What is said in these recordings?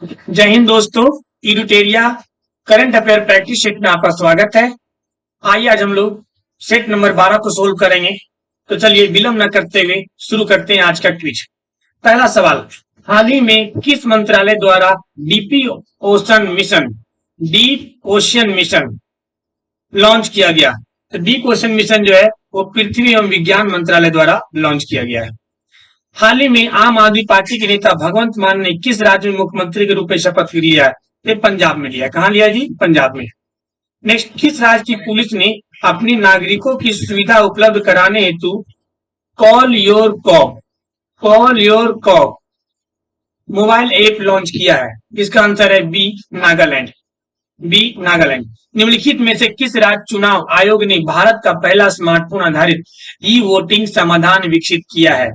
जय हिंद दोस्तों। इडुटेरिया current affair practice set में आपका स्वागत है। आइए आज हम लोग सेट नंबर 12 को सोल्व करेंगे। तो चलिए विलंब न करते हुए शुरू करते हैं आज का क्विज। पहला सवाल, हाल ही में किस मंत्रालय द्वारा डीप ओशियन मिशन लॉन्च किया गया? तो डीप ओशियन मिशन जो है वो पृथ्वी एवं विज्ञान मंत्रालय द्वारा लॉन्च किया गया है। हाल ही में आम आदमी पार्टी के नेता भगवंत मान ने किस राज्य में मुख्यमंत्री के रूप में शपथ लिया है? ये पंजाब में लिया। कहां लिया जी? पंजाब में। नेक्स्ट, किस राज्य की पुलिस ने अपनी नागरिकों की सुविधा उपलब्ध कराने हेतु call your cop mobile app launch किया है? इसका आंसर है बी नागालैंड। निम्नलिखित में से किस राज्य चुनाव आयोग ने भारत का पहला स्मार्टफोन आधारित ई वोटिंग समाधान विकसित किया है?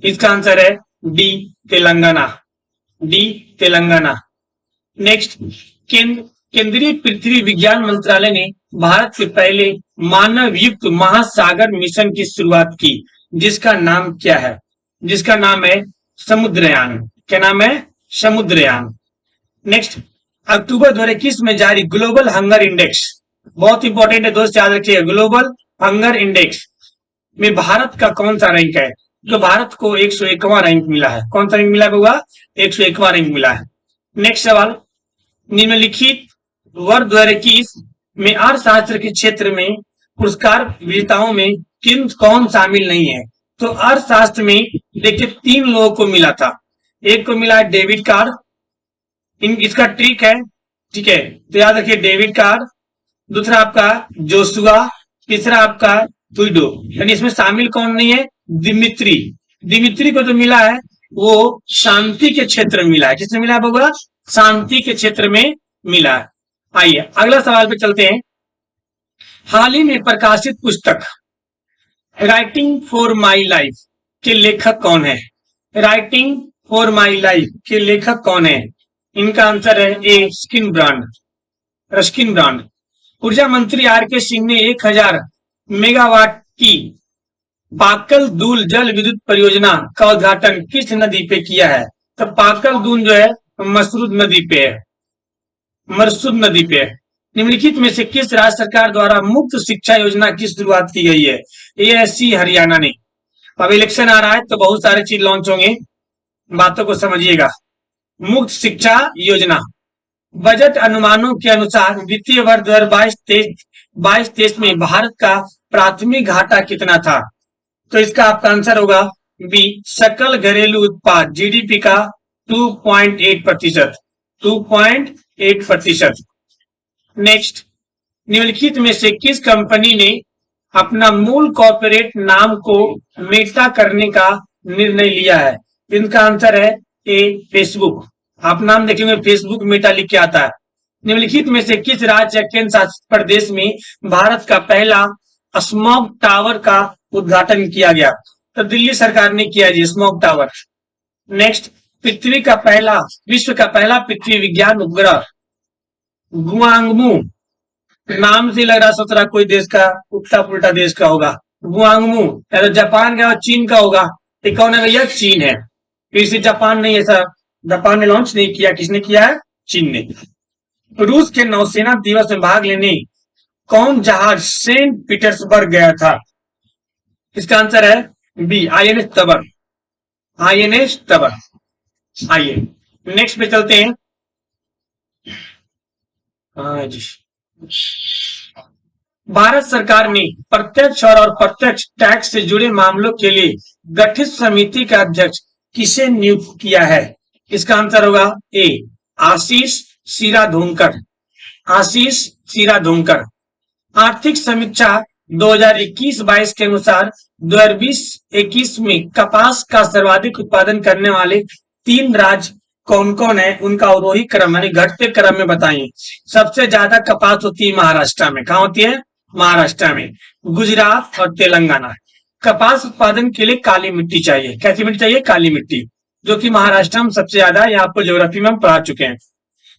इसका आंसर है डी तेलंगाना। नेक्स्ट, केंद्रीय पृथ्वी विज्ञान मंत्रालय ने भारत के पहले मानव युक्त महासागर मिशन की शुरुआत की, जिसका नाम क्या है? जिसका नाम है समुद्रयान। क्या नाम है? समुद्रयान। नेक्स्ट, अक्टूबर 2021 में जारी ग्लोबल हंगर इंडेक्स, बहुत इंपॉर्टेंट है दोस्त, याद रखिएगा। ग्लोबल हंगर इंडेक्स में भारत का कौन सा रैंक है? तो भारत को 101वां रैंक मिला है। कौन सा रैंक मिला होगा? 101वां रैंक मिला है। नेक्स्ट सवाल, निम्नलिखित वर्ष 2021 में अर्थशास्त्र के क्षेत्र में पुरस्कार विजेताओं में कौन शामिल नहीं है? तो अर्थशास्त्र में देखिए 3 लोगों को मिला था। एक को मिला है डेविड कार्ड, इसका ट्रिक है, ठीक है, तो याद रखिए डेविड कार्ड। दूसरा आपका जोशुआ, तीसरा आपका ट्विडो। यानी इसमें शामिल कौन नहीं है? दिमित्री को तो मिला है वो शांति के क्षेत्र में मिला है। किसमें मिला होगा? शांति के क्षेत्र में मिला है। आइए अगला सवाल पे चलते हैं। हाल ही में प्रकाशित पुस्तक राइटिंग फॉर माई लाइफ के लेखक कौन है? राइटिंग फॉर माई लाइफ के लेखक कौन है? इनका आंसर है ए रस्किन ब्रांड। ऊर्जा मंत्री आर के सिंह ने 1000 मेगावाट की पाकल दूल जल विद्युत परियोजना का उद्घाटन किस नदी पे किया है? तो पाकल दूल जो है मरसूद नदी पे है। निम्नलिखित में से किस राज्य सरकार द्वारा मुफ्त शिक्षा योजना की शुरुआत की गई है? एएससी हरियाणा ने। अब इलेक्शन आ रहा है तो बहुत सारे चीज लॉन्च होंगे, बातों को समझिएगा। मुफ्त शिक्षा योजना। बजट अनुमानों के अनुसार वित्तीय वर्ष 2022-23 में भारत का प्राथमिक घाटा कितना था? तो इसका आपका आंसर होगा बी सकल घरेलू उत्पाद जीडीपी का 2.8%। नेक्स्ट, निम्नलिखित में से किस कंपनी ने अपना मूल कॉर्पोरेट नाम को मेटा करने का निर्णय लिया है? इनका आंसर है ए फेसबुक। आप नाम देखेंगे फेसबुक मेटा लिख के आता है। निम्नलिखित में से किस राज्य या केंद्र शासित प्रदेश में भारत का पहला स्मॉग टावर का उद्घाटन किया गया? तो दिल्ली सरकार ने किया जी स्मॉग टावर। नेक्स्ट, विश्व का पहला पृथ्वी विज्ञान उपग्रह गुआंगमू, नाम से लग रहा सोच रहा कोई देश का उल्टा पुल्टा देश का होगा। गुआंगमू या तो जापान का और चीन का होगा। ये कौन है भैया? चीन है। फिर से जापान नहीं, ऐसा जापान ने लॉन्च नहीं किया। किसने किया है? चीन ने। रूस के नौसेना दिवस में भाग लेने कौन जहाज सेंट पीटर्सबर्ग गया था? इसका आंसर है बी आईएनएस तबर। आइए नेक्स्ट पे चलते हैं। हाँ जी, भारत सरकार ने प्रत्यक्ष और अप्रत्यक्ष टैक्स से जुड़े मामलों के लिए गठित समिति का अध्यक्ष किसे नियुक्त किया है? इसका आंसर होगा ए आशीष सीरा धोंकर। आर्थिक समीक्षा 2021-22 के अनुसार 2020-21 में कपास का सर्वाधिक उत्पादन करने वाले 3 राज्य कौन कौन है? उनका अवरोही क्रम यानी घटते क्रम में बताइए। सबसे ज्यादा कपास होती है महाराष्ट्र में। कहां होती है? महाराष्ट्र में। गुजरात और तेलंगाना। कपास उत्पादन के लिए काली मिट्टी चाहिए। कैसी मिट्टी चाहिए? काली मिट्टी, जो कि महाराष्ट्र में सबसे ज्यादा है। आपको ज्योग्राफी में हम पढ़ा चुके हैं।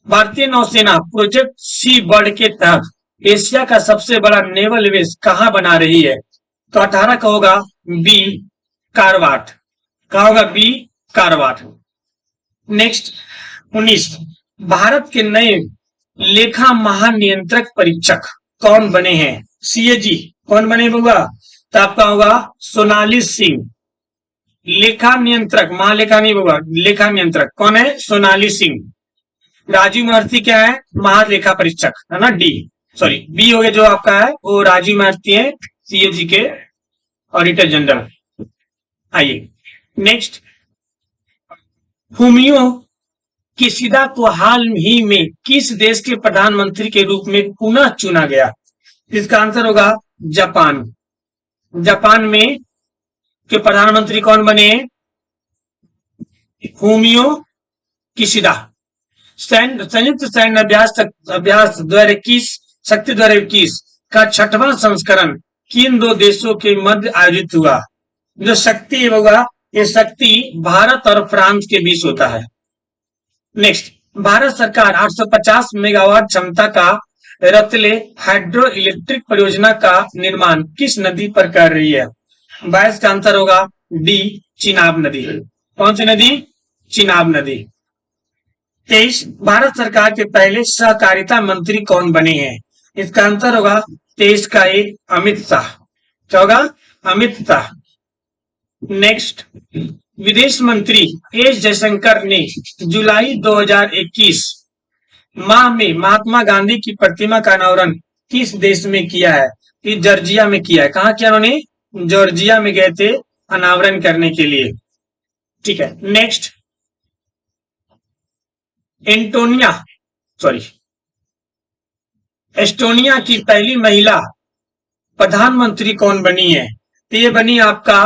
भारतीय नौसेना प्रोजेक्ट सी बर्ड के तहत एशिया का सबसे बड़ा नेवल बेस कहां बना रही है? तो 18 का होगा बी कारवाट। कहा होगा? बी कारवाट। नेक्स्ट, 19 भारत के नए लेखा महानियंत्रक परीक्षक कौन बने हैं? सीएजी कौन बने होगा? तो आपका होगा सोनाली सिंह। लेखा नियंत्रक, महालेखा नहीं होगा, लेखा नियंत्रक कौन है? सोनाली सिंह। राजीव महर्षि क्या है? महालेखा परीक्षक है ना, डी सॉरी बी हो गया जो आपका है वो राजीव महर्षि है, सीएजी के ऑडिटर जनरल। आइए नेक्स्ट, फूमियो किशिदा को हाल ही में किस देश के प्रधानमंत्री के रूप में पुनः चुना गया? इसका आंसर होगा जापान। जापान में के प्रधानमंत्री कौन बने? Fumio Kishida. संयुक्त सैन्य अभ्यास 2021 शक्ति 2021 का 6वां संस्करण किन दो देशों के मध्य आयोजित हुआ? जो शक्ति होगा ये शक्ति भारत और फ्रांस के बीच होता है। नेक्स्ट, भारत सरकार 850 मेगावाट क्षमता का रतले हाइड्रो इलेक्ट्रिक परियोजना का निर्माण किस नदी पर कर रही है? 22 का आंसर होगा डी चिनाब नदी। कौन सी नदी? चिनाब नदी। 23 भारत सरकार के पहले सहकारिता मंत्री कौन बने हैं? इसका आंसर होगा 23 का ए अमित शाह। क्या होगा? अमित शाह। नेक्स्ट, विदेश मंत्री एस जयशंकर ने जुलाई 2021 माह में महात्मा गांधी की प्रतिमा का अनावरण किस देश में किया है? कि जॉर्जिया में किया है। कहाँ किया उन्होंने? जॉर्जिया में गए थे अनावरण करने के लिए। ठीक है, नेक्स्ट, एस्टोनिया की पहली महिला प्रधानमंत्री कौन बनी है? तो ये बनी आपका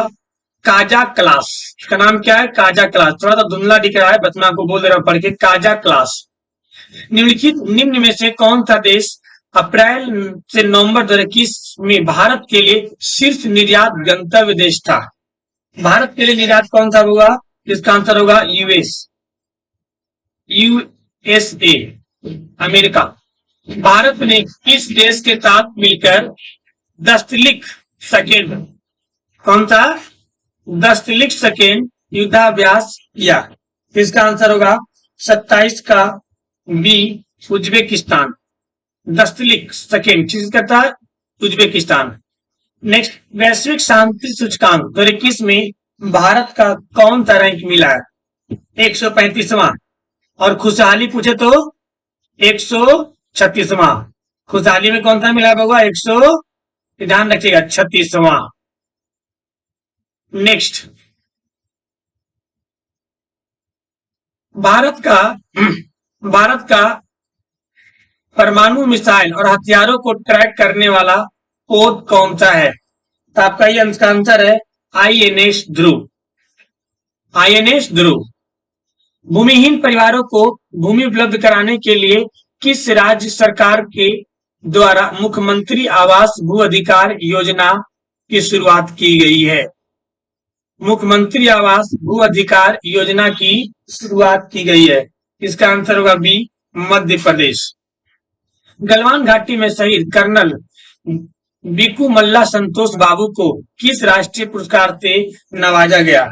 काजा क्लास। इसका नाम क्या है? काजा क्लास। थोड़ा सा धुंधला दिख रहा है, बस मैं आपको बोल दे रहा हूं पढ़ के, काजा क्लास। निम्न में से कौन सा देश अप्रैल से नवंबर 2021 में भारत के लिए शीर्ष निर्यात गंतव्य देश था? भारत के लिए निर्यात कौन सा होगा? इसका आंसर होगा यूएसए, अमेरिका। भारत ने किस देश के साथ मिलकर दस्तलिक सेकेंड, कौन सा? दस्तलिक सेकेंड युद्धाभ्यास किया? इसका आंसर होगा 27 का बी उज्बेकिस्तान। दस्तलिक सेकेंड चीज करता है उज्बेकिस्तान। नेक्स्ट, वैश्विक शांति सूचकांक 2021 में भारत का कौन सा रैंक मिला है? 135वां। और खुशहाली पूछे तो 136वां। खुशहाली में कौन सा मिला होगा? 100, ध्यान रखिएगा 36वां। नेक्स्ट, भारत का परमाणु मिसाइल और हथियारों को ट्रैक करने वाला पोत कौन सा है? तो आपका ये आंसर है आईएनएस ध्रुव। आईएनएस ध्रुव। भूमिहीन परिवारों को भूमि उपलब्ध कराने के लिए किस राज्य सरकार के द्वारा मुख्यमंत्री आवास भू अधिकार योजना की शुरुआत की गई है? मुख्यमंत्री आवास भू अधिकार योजना की शुरुआत की गई है। इसका आंसर होगा बी मध्य प्रदेश। गलवान घाटी में शहीद कर्नल बिकू मल्ला संतोष बाबू को किस राष्ट्रीय पुरस्कार से नवाजा गया?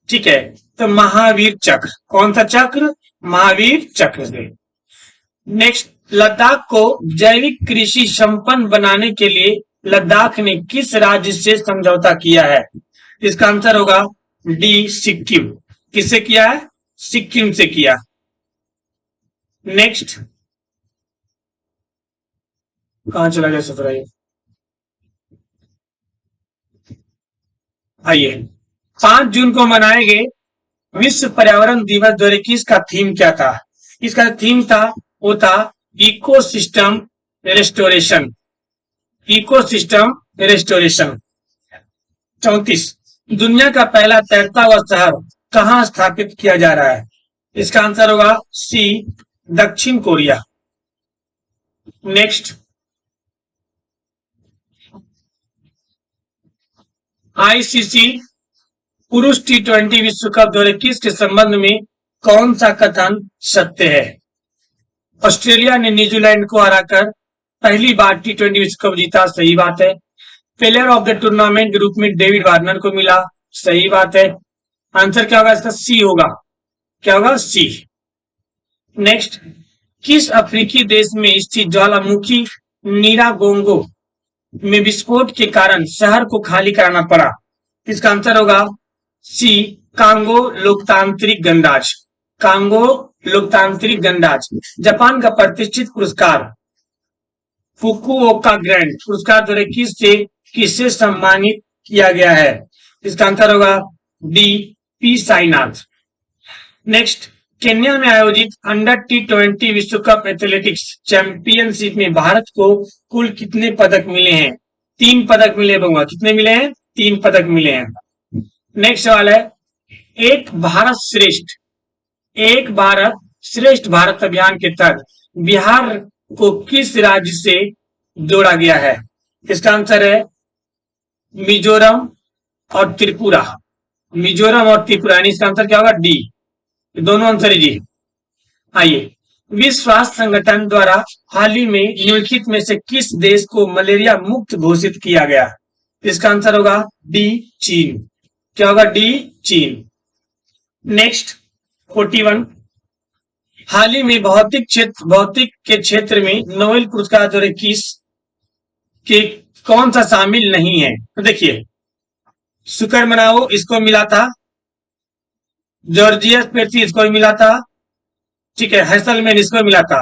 ठीक है, तो महावीर चक्र। कौन सा चक्र? महावीर चक्र से। नेक्स्ट, लद्दाख को जैविक कृषि संपन्न बनाने के लिए लद्दाख ने किस राज्य से समझौता किया है? इसका आंसर होगा डी सिक्किम। किससे किया है? सिक्किम से किया। नेक्स्ट, कहां चला गया सत्रह? आइए, 5 जून को मनाए गए विश्व पर्यावरण दिवस 2021 का थीम क्या था? इसका थीम था वो था इकोसिस्टम रेस्टोरेशन। Ecosystem restoration. 34 दुनिया का पहला तैरता हुआ शहर कहां स्थापित किया जा रहा है? इसका आंसर होगा सी दक्षिण कोरिया। नेक्स्ट, आईसीसी पुरुष T20 विश्व कप 2021 के संबंध में कौन सा कथन सत्य है? ऑस्ट्रेलिया ने न्यूजीलैंड को हराकर पहली बार T20 विश्व कप जीता। सही बात है। प्लेयर ऑफ द टूर्नामेंट के रूप में डेविड वार्नर को मिला। सही बात है। आंसर क्या होगा इसका? सी होगा। क्या होगा? सी। नेक्स्ट, किस अफ्रीकी देश में स्थित ज्वालामुखी नीरागोंगो में विस्फोट के कारण शहर को खाली कराना पड़ा? इसका आंसर होगा सी, कांगो लोकतांत्रिक गणराज्य। कांगो लोकतांत्रिक गणराज्य। जापान का प्रतिष्ठित पुरस्कार फुकुओका ग्रैंड पुरस्कार 2021 से किससे सम्मानित किया गया है? इसका आंसर होगा D, P Sainath. Next, Kenya में आयोजित अंडर T20 विश्व कप एथलेटिक्स चैंपियनशिप में भारत को कुल कितने पदक मिले हैं? 3 पदक मिले होंगे। कितने मिले हैं? 3 पदक मिले हैं। नेक्स्ट सवाल है, एक भारत श्रेष्ठ भारत अभियान के तहत बिहार को किस राज्य से जोड़ा गया है? इसका आंसर है मिजोरम और त्रिपुरा। मिजोरम और त्रिपुरा, यानी इसका आंसर क्या होगा? डी। दोनों आंसर है जी। आइए, विश्व स्वास्थ्य संगठन द्वारा हाल ही में निम्नलिखित में से किस देश को मलेरिया मुक्त घोषित किया गया? इसका आंसर होगा डी, चीन। क्या होगा? डी, चीन। नेक्स्ट 41, हाल ही में भौतिक के क्षेत्र में नोबेल पुरस्कार 2021 के कौन सा शामिल नहीं है? तो देखिए, शुक्र मनाओ इसको मिला था, जॉर्जियस पेर्सी इसको मिला था, ठीक है, हैसलमैन इसको मिला था,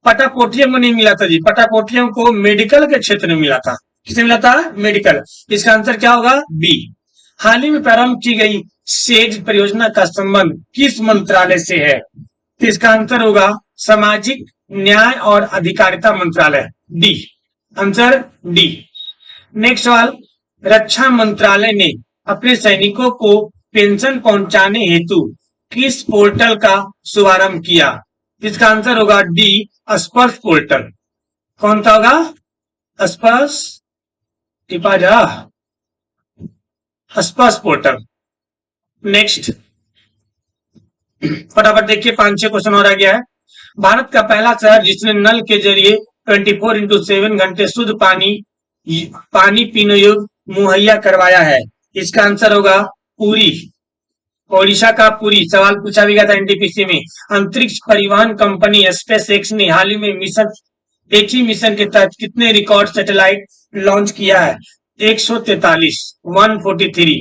पटापोटियम को नहीं मिला था जी। पटापोटियम को मेडिकल के क्षेत्र में मिला था। किसे मिला था? मेडिकल। इसका आंसर क्या होगा? बी। हाल ही में प्रारंभ की गई सेज परियोजना का संबंध किस मंत्रालय से है? तो इसका आंसर होगा सामाजिक न्याय और अधिकारिता मंत्रालय, डी। Answer D. नेक्स्ट सवाल, रक्षा मंत्रालय ने अपने सैनिकों को पेंशन पहुंचाने हेतु किस पोर्टल का शुभारंभ किया? इसका आंसर होगा डी, स्पर्श पोर्टल। कौन सा होगा? स्पर्श, टिपा जा, स्पर्श पोर्टल। नेक्स्ट फटाफट देखिए, 5-6 क्वेश्चन और आ गया है। भारत का पहला शहर जिसने नल के जरिए 24x7 घंटे शुद्ध पानी पीने योग्य मुहैया करवाया है? इसका आंसर होगा पुरी, ओडिशा का पुरी। सवाल पूछा भी गया था एनटीपीसी में। अंतरिक्ष परिवहन कंपनी स्पेस एक्स ने हाल ही में एक ही मिशन के तहत कितने रिकॉर्ड सैटेलाइट लॉन्च किया है? 143, 143।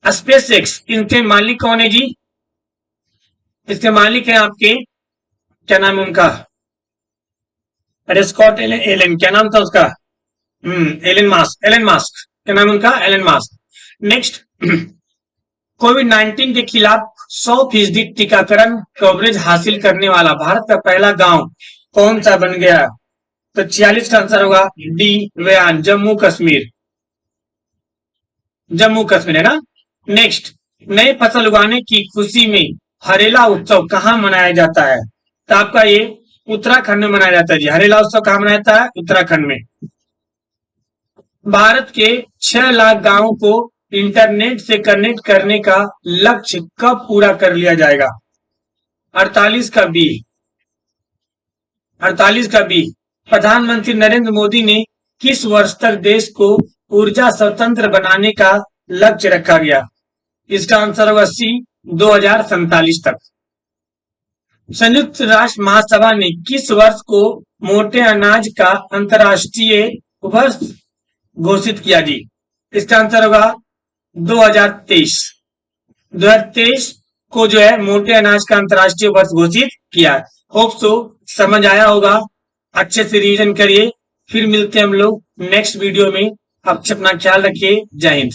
स्पेस एक्स, इनके मालिक कौन है जी? इसके मालिक है आपके, क्या नाम है उनका? अरे स्कॉट एलन, क्या नाम था उसका? Elon Musk. क्या नाम उनका? Elon mask. नेक्स्ट, कोविड-19 के खिलाफ 100% टीकाकरण कवरेज हासिल करने वाला भारत का पहला गांव कौन सा बन गया? तो 46 का आंसर होगा डी, व्यान, जम्मू कश्मीर है ना। नेक्स्ट, नई फसल उगाने की खुशी में हरेला उत्सव कहाँ मनाया जाता है? तो आपका ये उत्तराखंड में मनाया जाता है जी। हरेला उत्सव कहाँ मनाया जाता है? उत्तराखंड में। भारत के 6 लाख गांवों को इंटरनेट से कनेक्ट करने का लक्ष्य कब पूरा कर लिया जाएगा? 48 का बी। प्रधानमंत्री नरेंद्र मोदी ने किस वर्ष तक देश को ऊर्जा स्वतंत्र बनाने का लक्ष्य रखा गया? इसका आंसर होगा सी, 2047 तक। संयुक्त राष्ट्र महासभा ने किस वर्ष को मोटे अनाज का अंतर्राष्ट्रीय वर्ष घोषित किया जी? इसका आंसर होगा 2023। 2023 को जो है मोटे अनाज का अंतर्राष्ट्रीय वर्ष घोषित किया। होप सो समझ आया होगा। अच्छे से रिवीजन करिए। फिर मिलते हैं हम लोग नेक्स्ट वीडियो में। आप अपना ख्याल रखिए। जय हिंद।